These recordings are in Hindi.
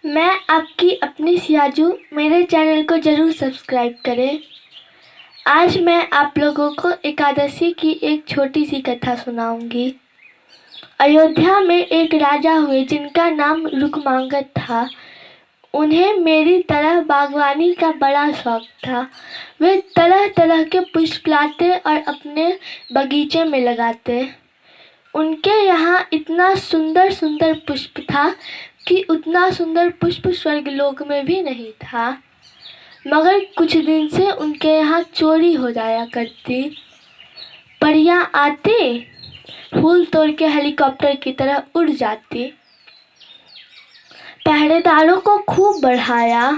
मैं आपकी अपनी सियाजू, मेरे चैनल को ज़रूर सब्सक्राइब करें। आज मैं आप लोगों को एकादशी की एक छोटी सी कथा सुनाऊंगी। अयोध्या में एक राजा हुए जिनका नाम रुकमांगद था। उन्हें मेरी तरह बागवानी का बड़ा शौक था। वे तरह तरह के पुष्प लाते और अपने बगीचे में लगाते। उनके यहाँ इतना सुंदर सुंदर पुष्प था कि उतना सुंदर पुष्प स्वर्गलोक में भी नहीं था। मगर कुछ दिन से उनके यहाँ चोरी हो जाया करती। परियां आती, फूल तोड़ के हेलीकॉप्टर की तरह उड़ जाती। पहरेदारों को खूब बढ़ाया,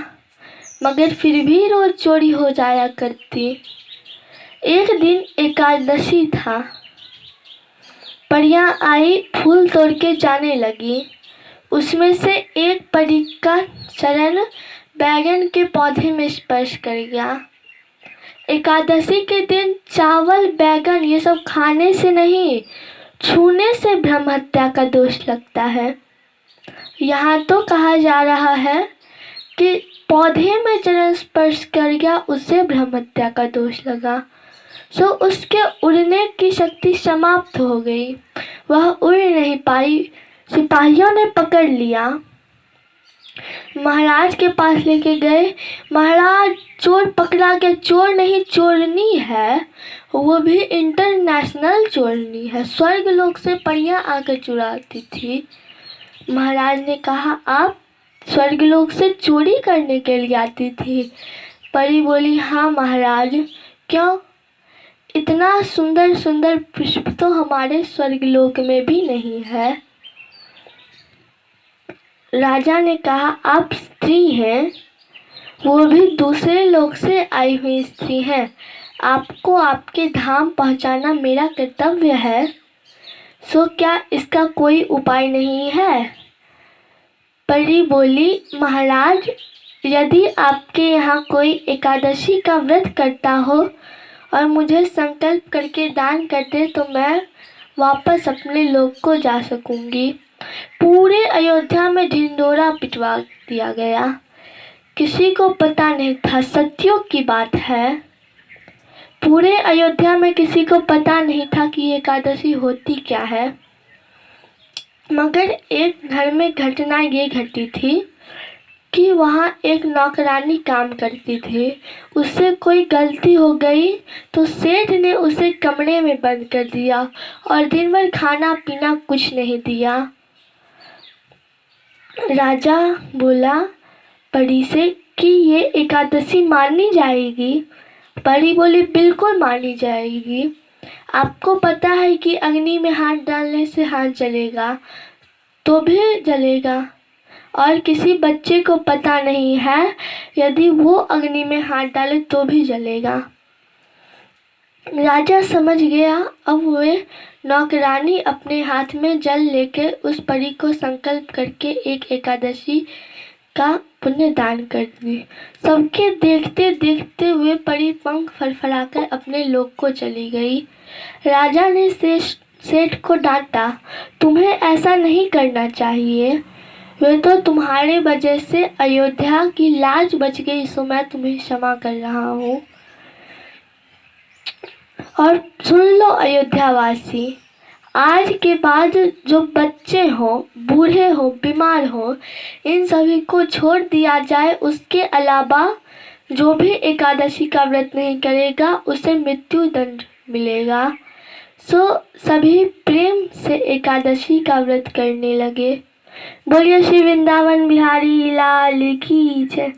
मगर फिर भी रोज चोरी हो जाया करती। एक दिन एकादशी था। परियां आई, फूल तोड़ के जाने लगी। उसमें से एक परी का चरण बैगन के पौधे में स्पर्श कर गया। एकादशी के दिन चावल, बैगन ये सब खाने से नहीं, छूने से ब्रह्म हत्या का दोष लगता है। यहाँ तो कहा जा रहा है कि पौधे में चरण स्पर्श कर गया, उससे ब्रह्म हत्या का दोष लगा। सो उसके उड़ने की शक्ति समाप्त हो गई, वह उड़ नहीं पाई। सिपाहियों ने पकड़ लिया, महाराज के पास लेके गए। महाराज, चोर पकड़ा गया। चोर नहीं, चोरनी है, वो भी इंटरनेशनल चोरनी है। स्वर्गलोक से परियां आकर चुराती थी। महाराज ने कहा, आप स्वर्गलोक से चोरी करने के लिए आती थी? परी बोली, हाँ महाराज। क्यों? इतना सुंदर सुंदर पुष्प तो हमारे स्वर्गलोक में भी नहीं है। राजा ने कहा, आप स्त्री हैं, वो भी दूसरे लोक से आई हुई स्त्री हैं। आपको आपके धाम पहुंचाना मेरा कर्तव्य है। सो क्या इसका कोई उपाय नहीं है? परी बोली, महाराज, यदि आपके यहाँ कोई एकादशी का व्रत करता हो और मुझे संकल्प करके दान कर दे तो मैं वापस अपने लोक को जा सकूंगी। पूरे अयोध्या में ढिंढोरा पिटवा दिया गया। किसी को पता नहीं था, सत्युग की बात है। पूरे अयोध्या में किसी को पता नहीं था कि एकादशी होती क्या है। मगर एक घर में घटना ये घटी थी कि वहाँ एक नौकरानी काम करती थी। उससे कोई गलती हो गई तो सेठ ने उसे कमरे में बंद कर दिया और दिन भर खाना पीना कुछ नहीं दिया। राजा बोला परी से कि ये एकादशी मानी जाएगी? परी बोली, बिल्कुल मानी जाएगी। आपको पता है कि अग्नि में हाथ डालने से हाथ जलेगा तो भी जलेगा, और किसी बच्चे को पता नहीं है, यदि वो अग्नि में हाथ डाले तो भी जलेगा। राजा समझ गया। अब वे नौकरानी अपने हाथ में जल लेकर उस परी को संकल्प करके एक एकादशी का पुण्य दान कर दी। सबके देखते देखते हुए परी पंख फड़फड़ाकर अपने लोक को चली गई। राजा ने सेठ को डांटा, तुम्हें ऐसा नहीं करना चाहिए। वे तो तुम्हारे वजह से अयोध्या की लाज बच गई, सो मैं तुम्हें क्षमा कर रहा हूँ। और सुन लो अयोध्यावासी, आज के बाद जो बच्चे हो, बूढ़े हो, बीमार हो, इन सभी को छोड़ दिया जाए। उसके अलावा जो भी एकादशी का व्रत नहीं करेगा उसे मृत्यु दंड मिलेगा। सो सभी प्रेम से एकादशी का व्रत करने लगे। बोलिए श्री वृंदावन बिहारी लाल की जय।